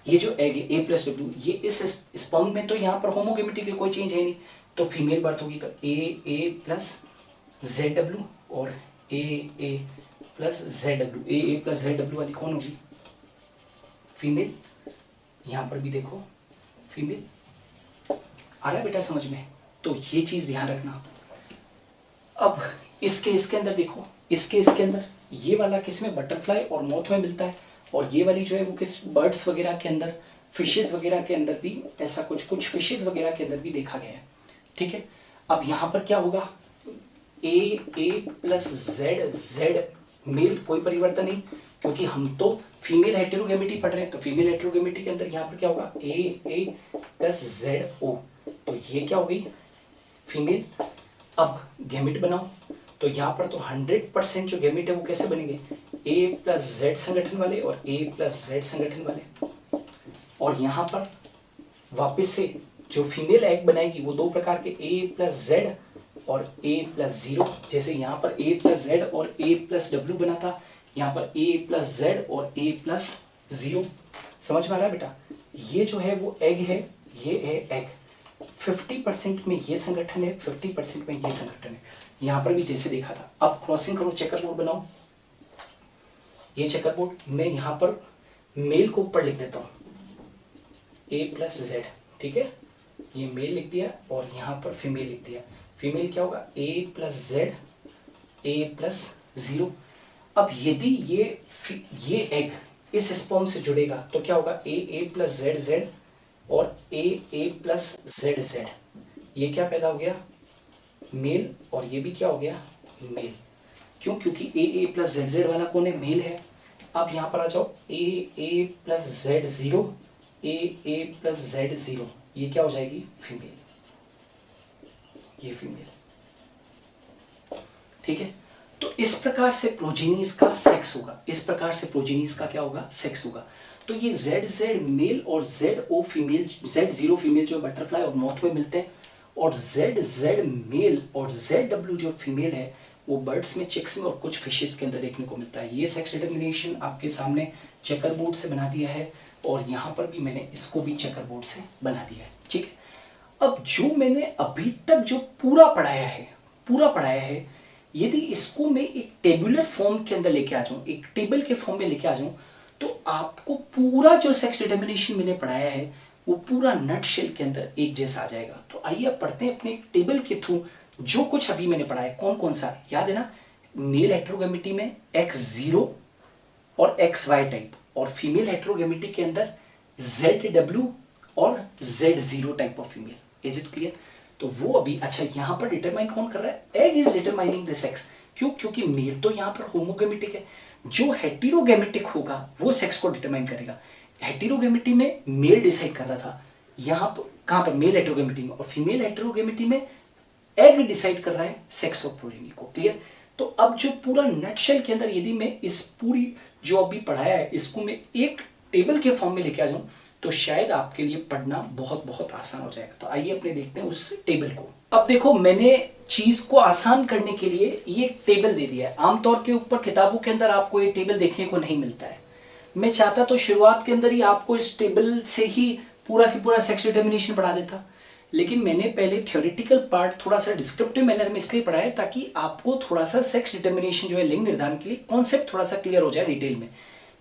ये जो एग है A प्लस डब्ल्यू, ये इस स्पर्म में तो यहाँ पर होमोगेमिटी की कोई चेंज है नहीं, तो फीमेल बर्थ होगी। तो A प्लस जेड डब्ल्यू और A plus Z W, A plus Z W वाली कौन होगी? फीमेल। यहाँ पर भी देखो फीमेल। आ रहा है बेटा समझ में? तो ये चीज ध्यान रखना। अब इसके अंदर देखो, इसके अंदर ये वाला किस में? बटरफ्लाई और मॉथ में मिलता है, और ये वाली जो है वो किस? बर्ड्स वगैरह के अंदर, फिशेस वगैरह के अंदर भी ऐसा कुछ फिशेस वगैरह के अंदर भी देखा गया है। ठीक है, अब यहाँ पर क्या होगा? A प्लस Z मेल, कोई परिवर्तन नहीं, क्योंकि हम तो फीमेल हेटेरोगेमिटी पढ़ रहे हैं। तो फीमेल हेटेरोगेमिटी के अंदर यहाँ पर क्या होगा? A प्लस ZO, तो ये क्या हो गई? फीमेल। अब गैमेट बनाओ, तो यहाँ पर तो 100% जो गैमेट है वो कैसे बनेंगे? A प्लस Z संगठन वाले और A प्लस Z संगठन वाले। और यहाँ पर वापस से जो फीमेल एग बनाएगी वो दो प्रकार के A प्लस Z और A प्लस 0। जैसे यहाँ पर A प्लस Z और A प्लस W बना था, यहाँ पर A प्लस Z और A प्लस 0। समझ में आ रहा है बेटा? ये जो है वो एग है, ये है एग। 50% में ये संगठन है, 50% में ये संगठन है। यहाँ पर भी जैसे देखा था। अब क्रॉसिंग करो, चेकर बोर्ड बनाओ। ये चेकर बोर्ड, मैं यहाँ पर मेल को ऊपर लिख देता हूँ A प्लस Z। ठीक है, ये मेल लिख दिया और यहाँ पर फीमेल लिख दिया। फीमेल क्या होगा? A plus Z, A plus 0। अब यदि ये एग इस स्पर्म से जुड़ेगा तो क्या होगा? A प्लस Z और A प्लस Z। ये क्या पैदा हो गया? मेल। और ये भी क्या हो गया? मेल। क्यों? क्योंकि A प्लस Z वाला कौन है? मेल है। अब यहाँ पर आ जाओ, A plus Z0, A plus Z0, ये क्या हो जाएगी? फीमेल। ये फीमेल। ठीक है, तो इस प्रकार से प्रोजेनिस का सेक्स होगा। इस प्रकार से प्रोजेनिस का क्या होगा? सेक्स होगा। तो ये ZZ मेल और ZO फीमेल, Z0 फीमेल जो बटरफ्लाई और मॉथ में मिलते हैं, और ZZ मेल और ZW जो फीमेल है वो बर्ड्स में, चिक्स में और कुछ फिशेस के अंदर देखने को मिलता है। ये सेक्स डिटर्मिनेशन आपके सामने चेकर बोर्ड से बना दिया है, और यहाँ पर भी मैंने इसको भी चेकर बोर्ड से बना दिया है। ठीक है, अब जो मैंने अभी तक जो पूरा पढ़ाया है, यदि इसको मैं एक टेबुलर फॉर्म के अंदर लेके आ जाऊं, एक टेबल के फॉर्म में लेके आ जाऊं, तो आपको पूरा जो सेक्स डिटर्मिनेशन मैंने पढ़ाया है वो पूरा नटशेल के अंदर एक जैसा आ जाएगा। तो आइए अब पढ़ते हैं अपने टेबल के थ्रू जो कुछ अभी मैंने पढ़ा है। कौन कौन सा याद है ना? मेल हेटेरोगेमिटी में X0 और XY टाइप, और फीमेल हेटेरोगेमिटी के अंदर ZW और Z0 type of female. Is it clear? तो वो अभी, अच्छा यहाँ पर डिटरमाइन कौन कर रहा है? Egg is determining the sex. क्यों? क्योंकि मेल तो यहाँ पर होमोगेमिटिक है, जो हेटेरोगेमिटिक होगा वो सेक्स को डिटरमाइन करेगा। हेटेरोगेमिटी में मेल डिसाइड कर रहा था, यहाँ पर कहाँ पर? मेल हेटेरोगेमिटी में। और फीमेल हेटेरोगेमिटी में एग डिसाइड कर रहा है सेक्स ऑफ प्रोजेनी को। क्लियर? तो अब जो पूरा नटशेल के अंदर यदि मैं इस पूरी जो अभी पढ़ाया है इसको मैं एक टेबल के फॉर्म में लेके आ जाऊं तो शायद आपके लिए पढ़ना बहुत बहुत आसान हो जाएगा। तो आइए अपने देखते हैं उस टेबल को। अब देखो, मैंने चीज को आसान करने के लिए ये एक टेबल दे दिया है। आमतौर के ऊपर किताबों के अंदर आपको ये टेबल देखने को नहीं मिलता है। मैं चाहता तो शुरुआत के अंदर ही आपको इस टेबल से ही पूरा की पूरा सेक्स डिटर्मिनेशन पढ़ा देता, लेकिन मैंने पहले थ्योरेटिकल पार्ट थोड़ा सा डिस्क्रिप्टिव मैनर में इसलिए पढ़ाया ताकि आपको थोड़ा सा सेक्स डिटर्मिनेशन जो है लिंग निर्धारण के लिए कॉन्सेप्ट थोड़ा सा क्लियर हो जाए डिटेल में।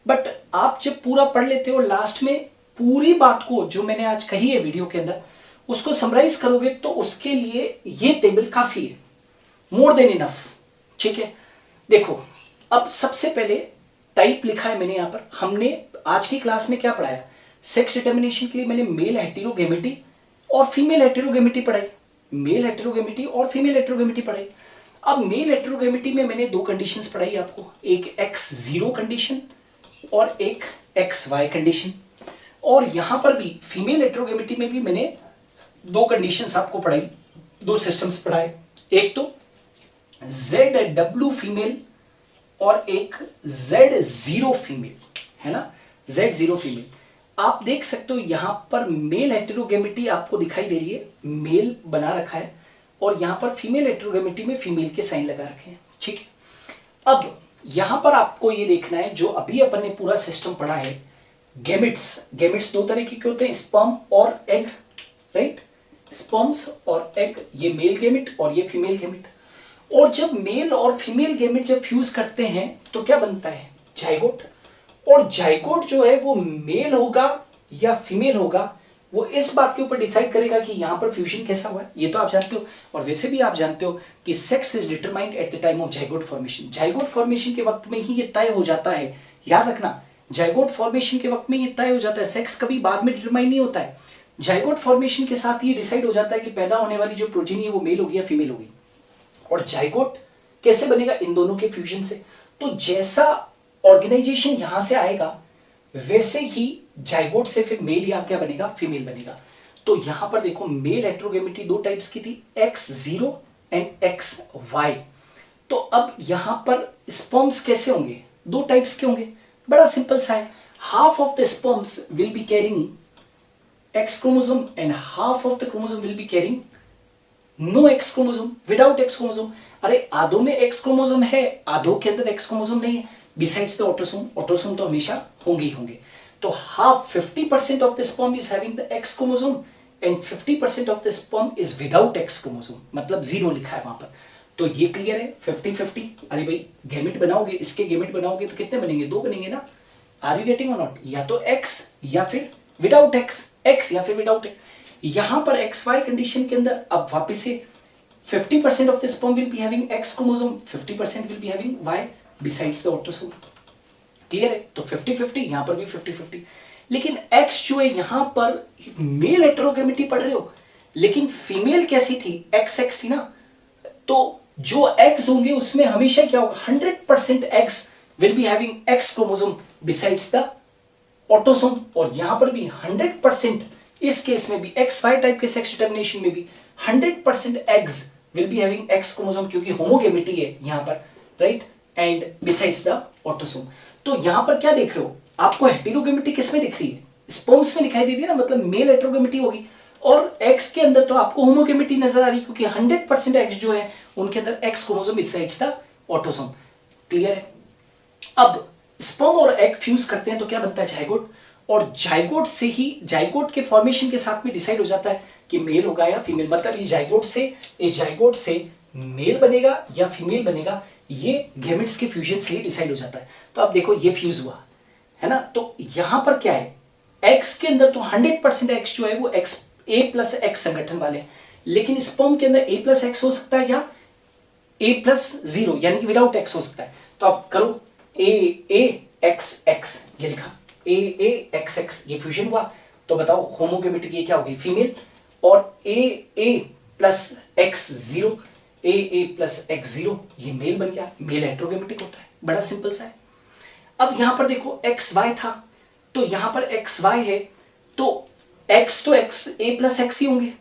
बट आप जब पूरा पढ़ लेते हो, लास्ट में पूरी बात को जो मैंने आज कही है वीडियो के अंदर उसको समराइज करोगे तो उसके लिए ये टेबल काफी है, मोर देन इनफ। ठीक है, देखो अब सबसे पहले टाइप लिखा है मैंने यहाँ पर। हमने आज की क्लास में क्या पढ़ाया? सेक्स डिटर्मिनेशन के लिए मैंने मेल हेटेरोगेमिटी और फीमेल हेटेरोगेमिटी पढ़ाई, मेल हेटेरोगेमिटी और फीमेल हेटेरोगेमिटी पढ़ाई। अब मेल हेटेरोगेमिटी में मैंने दो कंडीशंस पढ़ाई आपको, एक X0 कंडीशन और एक XY कंडीशन। और यहां पर भी फीमेल हेटेरोगेमिटी में भी मैंने दो कंडीशंस आपको पढ़ाई, दो सिस्टम्स पढ़ाए, एक तो ZW फीमेल और एक Z0 फीमेल, है ना? Z0 female. आप देख सकते हो यहां पर मेल हेटेरोगेमिटी आपको दिखाई दे रही है, मेल बना रखा है, और यहां पर फीमेल हेटेरोगेमिटी में फीमेल के साइन लगा रखे हैं। ठीक है, अब यहां पर आपको ये देखना है, जो अभी अपन ने पूरा सिस्टम पढ़ा है, गेमिट्स दो तरह के होते हैं, स्पर्म और एग, राइट। स्पर्म्स और एग, ये मेल गेमिट और ये फीमेल गेमिट। और जब मेल और फीमेल गेमिट जब फ्यूज करते हैं तो क्या बनता है, जाइगोट। और जाइगोट जो है वो मेल होगा या फीमेल होगा, वो इस बात के ऊपर डिसाइड करेगा कि यहां पर फ्यूजन कैसा हुआ है, ये तो आप जानते हो। और वैसे भी आप जानते हो कि sex is determined at the time of zygote formation. Zygote formation के वक्त में ही ये तय हो जाता है, याद रखना, जाइगोट फॉर्मेशन के वक्त में ये तय हो जाता है, सेक्स कभी बाद में डिटरमाइन नहीं होता है। जाइगोट फॉर्मेशन के साथ ये डिसाइड हो जाता है कि पैदा होने वाली जो प्रोटीन है वो मेल होगी या फीमेल होगी। और जाइगोट कैसे बनेगा, इन दोनों के फ्यूजन से। तो जैसा ऑर्गेनाइजेशन यहां से आएगा वैसे ही जाइगोट से फिर मेल या क्या बनेगा, फीमेल बनेगा। तो यहां पर देखो मेल हेटेरोगेमिटी दो टाइप्स की थी, X0 एंड XY। तो अब यहां पर स्पर्म्स कैसे होंगे, दो टाइप्स के होंगे, बड़ा सिंपल सा है। Half of the sperms will be carrying X chromosome and half of the chromosome will be carrying no X chromosome, without X chromosome। अरे आधों में X chromosome है, आधों के अंदर X chromosome नहीं है। Besides the autosome, autosome तो हमेशा होंगे ही होंगे। तो half 50% of the sperm is having the X chromosome and 50% of the sperm is without X chromosome, मतलब जीरो लिखा है वहां पर। तो ये क्लियर है, 50-50। अरे भाई गेमेट बनाओगे, इसके गेमेट बनाओगे तो कितने बनेंगे, दो बनेंगे ना। आर यू गेटिंग और नॉट, या तो X या फिर विदाउट X या फिर विदाउट X। यहां पर XY कंडीशन के अंदर अब वापस से 50% of the sperm will be having X chromosome, 50% will be having Y besides the autosome. Clear है, तो 50-50, यहां पर भी 50-50। लेकिन X जो है यहां पर मेल हेटेरोगेमिटी पढ़ रहे हो, लेकिन फीमेल कैसी थी, XX थी ना। तो जो X होंगे उसमें हमेशा क्या होगा, 100% X will be having X chromosome besides the autosome. और यहां पर भी 100%, इस केस में भी XY टाइप के सेक्स डिटरमिनेशन में भी 100% eggs will be having X chromosome, क्योंकि होमोगेमिटी है यहां पर, right, and besides the autosome. तो यहां पर क्या देख रहे हो, आपको हेटेरोगेमिटी किसमें दिख रही है, स्पर्म्स में दिखाई दे रही है ना, मतलब मेल हेटेरोगेमिटी होगी। और X के अंदर तो आपको होमोगेमिटी नजर आ रही है, क्योंकि 100% X जो है उनके अंदर X chromosome besides the autosome. Clear है। अब स्पर्म और एग फ्यूज करते हैं तो क्या बनता है, जाइगोट। और जाइगोट से ही, जाइगोट के फॉर्मेशन के साथ में डिसाइड हो जाता है कि मेल होगा या फीमेल, मतलब इस जाइगोट से मेल बनेगा या फीमेल बनेगा, ये गैमेट्स के फ्यूजन से ही डिसाइड हो जाता है। तो अब देखो ये फ्यूज हुआ है ना, तो यहां पर क्या है, एक्स के अंदर तो 100% एक्स जो है वो एक्स A+X संगठन वाले हैं, लेकिन स्पर्म के अंदर A+X हो सकता है या A+0 यानी कि विदाउट एक्स हो सकता है। तो आप करो AA XX, ये लिखा AA XX, ये फ्यूजन हुआ। तो बताओ होमोगेमिटी ये क्या होगी, फीमेल। और AA+X0 ये मेल बन गया, मेल हेटेरोगेमिटिक होता है, बड़ा सिंपल सा है। अब यहां पर देखो XY था, तो यहां पर XY है, तो X तो X A+X ही होंगे,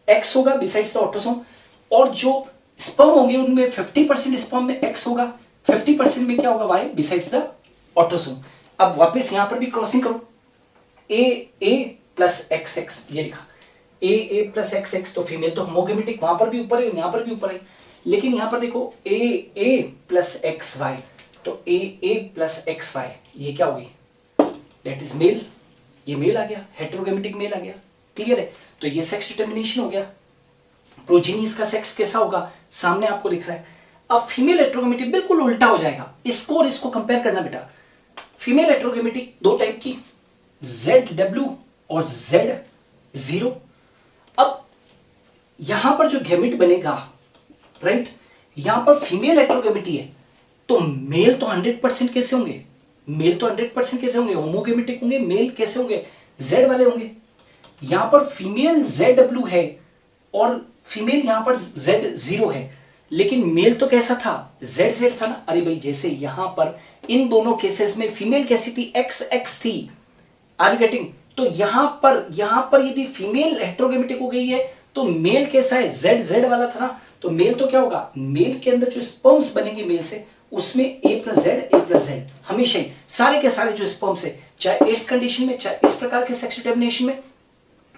X होगा बिसाइड्स द ऑटोसोम। और जो स्पर्म होंगे उनमें 50% स्पर्म में X होगा, 50% में क्या होगा, Y बिसाइड्स द ऑटोसोम। अब वापस यहां पर भी क्रॉसिंग करो, AA+XX, ये लिखा AA+XX, तो फीमेल तो होमोगेमिटिक, वहां पर भी ऊपर है, यहां पर भी ऊपर है। लेकिन यहां पर देखो AA+XY, तो AA+XY ये क्या होगी, दैट इज मेल, ये मेल आ गया, हेटेरोगेमिटिक मेल आ गया। क्लियर है, तो ये सेक्स डिटरमिनेशन हो गया। प्रोजेनिस का सेक्स कैसा होगा, सामने आपको लिख रहा है। अब फीमेल हेटेरोगेमिटी बिल्कुल उल्टा हो जाएगा, इसको और इसको कंपेयर करना बेटा। फीमेल हेटेरोगेमिटी दो टाइप की, ZW और Z0। अब यहां पर जो गैमेट बनेगा, राइट, यहां पर फीमेल हेटेरोगेमिटी है, तो मेल तो 100% कैसे होंगे, मेल तो 100% कैसे होंगे, होमोगेमिटिक होंगे, मेल कैसे होंगे, Z वाले होंगे। यहां पर फीमेल ZW है और फीमेल यहां पर Z0 है, लेकिन मेल तो कैसा था, ZZ था ना। अरे भाई जैसे यहां पर इन दोनों केसेस में फीमेल कैसी थी, XX थी, आर यू गेटिंग। तो यहां पर यदि फीमेल हेटेरोगेमिटिक हो गई है तो मेल कैसा है, ZZ वाला था ना, तो मेल तो क्या होगा, मेल के अंदर जो स्पर्म्स बनेंगे मेल से, उसमें A+Z हमेशा ही सारे के सारे जो स्पर्म्स है, चाहे इस कंडीशन में, चाहे इस प्रकार के सेक्स डिटरमिनेशन में,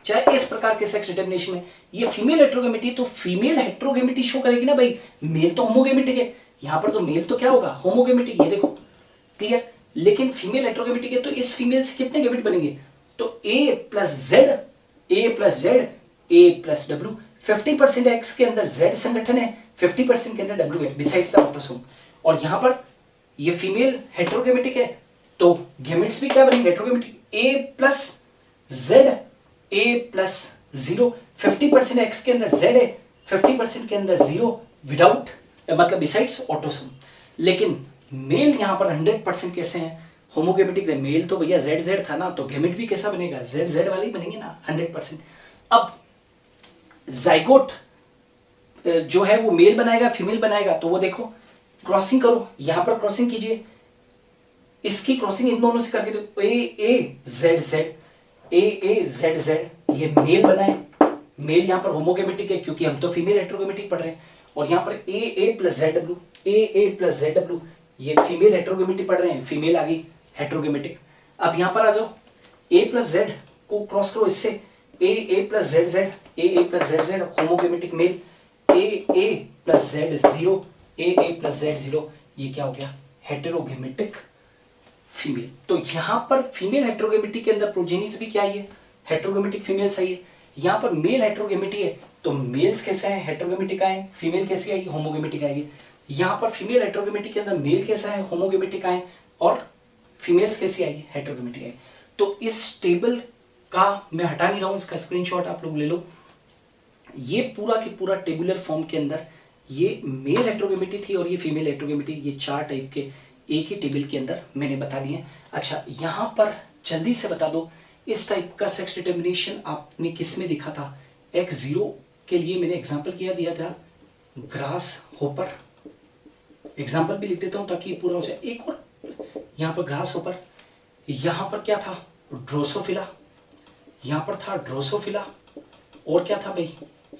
चाहे इस प्रकार के सेक्स डिटरमिनेशन में, ये फीमेल हेटेरोगेमिटी, तो फीमेल हेटेरोगेमिटी शो करेगी ना भाई, मेल तो होमोगेमिटिक है, यहां पर तो मेल तो क्या होगा, होमोगेमेटिक, ये देखो क्लियर। लेकिन फीमेल हेट्रोगेमेटिक है तो इस फीमेल से कितने गैमेट बनेंगे, तो ए plus Z, A plus Z, A plus W. 50% x के अंदर जेड संगठन है, 50% के अंदर डब्ल्यू है बिसाइड्स द ऑटोसोम। और यहां पर ये फीमेल हेट्रोगेमेटिक है तो गैमेट्स भी क्या बनेंगे, heterogametic, A plus Z, A plus 0। 50% x के अंदर जेड है, 50% के अंदर 0 विदाउट मतलब बिसाइड्स ऑटोसोम। लेकिन मेल यहां पर 100% कैसे हैं, होमोगेमेटिक है। मेल तो भैया जेड जेड था ना, तो गैमेट भी कैसा बनेगा, जेड जेड वाले ही बनेंगे ना 100%। अब जाइगोट जो है वो मेल बनाएगा फीमेल बनाएगा, तो वो देखो क्रॉसिंग करो, यहां पर क्रॉसिंग कीजिए, इसकी क्रॉसिंग इन दोनों से करके देखो, ए जेड जेड, ए जेड जेड, ये मेल बना है। मेल यहां पर होमोगेमेटिक है क्योंकि हम तो फीमेल हेट्रोगेमेटिक पढ़ रहे हैं। और यहां पर ए प्लस जेड डब्ल्यू, ए प्लस जेड डब्ल्यू, ये फीमेल हेट्रोगेमेटिक पढ़ रहे हैं, फीमेल आ गई हेट्रोगेमेटिक। अब यहां पर आ जाओ, ए प्लस जेड को क्रॉस करो इससे, A plus Z Z, A plus Z Z, homogametic male. A plus Z 0, A plus Z 0, ये क्या हो गया, हेटेरोगेमेटिक फीमेल। तो यहां पर फीमेल हेट्रोगेमेटी के अंदर प्रोजेनिस भी क्या है, हेट्रोगेमेटिक फीमेल्स आई है। यहां पर मेल हेट्रोगेमेटी है तो मेल्स कैसे हैं, हेट्रोगेमेटिक आए, फीमेल कैसी आएगी, होमोगेमेटिक आएगी। यहां पर फीमेल हेट्रोगेमेटी के अंदर मेल कैसा है, होमोगेमेटिक आए, और फीमेल्स कैसी आएगी, हेट्रोगेमेटिक आएगी। तो इस टेबल का मैं हटा नहीं रहा हूं, इसका स्क्रीनशॉट आप लोग ले लो। ये पूरा की पूरा टेबुलर फॉर्म के अंदर ये मेल हेट्रोगेमेटी थी और ये फीमेल हेट्रोगेमेटी, ये 4 टाइप के एक ही टेबल के अंदर मैंने बता दिए। अच्छा यहां पर जल्दी से बता दो, इस टाइप का सेक्स डिटर्मिनेशन आपने किस में देखा था, X0 के लिए मैंने एग्जांपल दिया था ग्रास होपर, एग्जांपल भी लिख देता हूं ताकि ये पूरा हो जाए। एक और यहां पर ग्रास होपर, यहां पर क्या था, ड्रोसोफिला, यहां पर था ड्रोसोफिला, और क्या था भाई,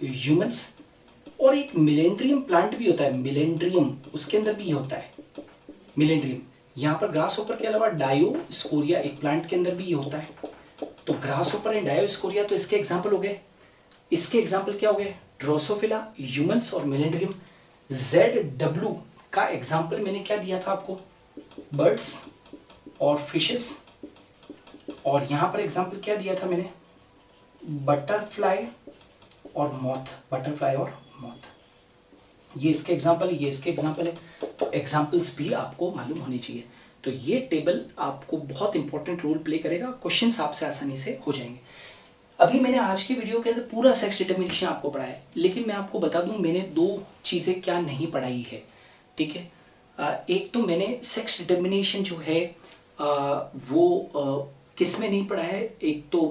ह्यूमंस। और एक मिलेंड्रियम प्लांट भी होता है, मिलेंड्रियम, उसके अंदर भी ये होता है मिलेंड्रियम। यहां पर ग्रास होपर के अलावा डायोस्कोरिया एक प्लांट के अंदर भी ये होता है। तो ग्रास होपर एंड डायोस्कोरिया तो इसके एग्जांपल हो गए। इसके एग्जांपल क्या हो गए, ड्रोसोफिला, ह्यूमंस और मिलेंड्रियम। ZW का एग्जांपल मैंने क्या दिया था आपको, बर्ड्स और फिशेस। और यहां पर एग्जांपल क्या दिया था मैंने, बटरफ्लाई और मॉथ, बटरफ्लाई और मॉथ। ये इसके एग्जांपल है, ये इसके एग्जांपल है। तो एग्जांपल्स भी आपको मालूम होनी चाहिए। तो ये टेबल आपको बहुत इंपॉर्टेंट रोल प्ले करेगा, क्वेश्चंस आपसे आसानी से हो जाएंगे। अभी मैंने आज की वीडियो के अंदर पूरा सेक्स डिटर्मिनेशन आपको पढ़ाया है, लेकिन मैं आपको बता दूं मैंने 2 चीजें क्या नहीं पढ़ाई है, ठीक है। एक तो मैंने सेक्स डिटर्मिनेशन जो है वो किस में नहीं पढ़ा है, एक तो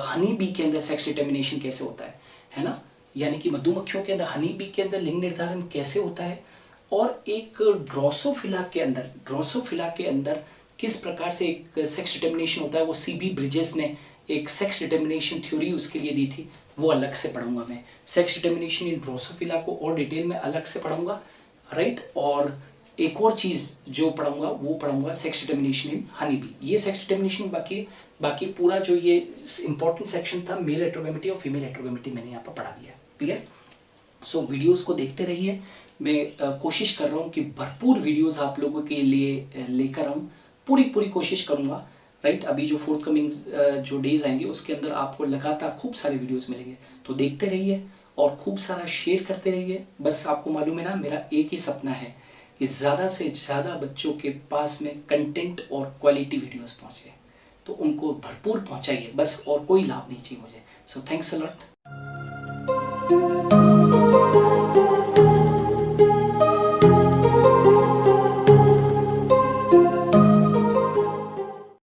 हनी बी के अंदर सेक्स डिटर्मिनेशन कैसे होता है ना, यानी कि मधुमक्खियों के अंदर हनी बी के अंदर लिंग निर्धारण कैसे होता है, और एक ड्रोसोफिला के अंदर किस प्रकार से एक सेक्स डिटर्मिनेशन होता है। वो सीबी ब्रिजेस ने एक सेक्स डिटर्मिनेशन थ्योरी उसके लिए दी थी, वो अलग से पढ़ूंगा मैं। सेक्स डिटर्मिनेशन इन ड्रोसोफिला को और डिटेल में अलग से पढ़ूंगा, राइट। और एक और चीज जो पढ़ूंगा वो पढ़ूंगा sex determination in honey bee. ये सेक्स डिटर्मिनेशन बाकी पूरा जो ये इंपॉर्टेंट सेक्शन था मेल हेट्रोगेमेटी और फीमेल हेट्रोगेमेटी मैंने यहाँ पर पढ़ा दिया, क्लियर। सो वीडियोस को देखते रहिए, मैं कोशिश कर रहा हूँ कि भरपूर वीडियोस आप लोगों के लिए लेकर आऊँ, पूरी कोशिश करूँगा, राइट। अभी जो फोर्थ कमिंग जो डेज आएंगे उसके अंदर आपको लगातार खूब सारे वीडियोस मिलेंगे, तो देखते रहिए और खूब सारा शेयर करते रहिए। बस आपको मालूम है ना, मेरा एक ही सपना है कि ज़्यादा से ज़्यादा बच्चों के पास में कंटेंट और क्वालिटी वीडियोस पहुँचे, तो उनको भरपूर पहुँचाइए बस, और कोई लाभ नहीं चाहिए मुझे। So thanks a lot.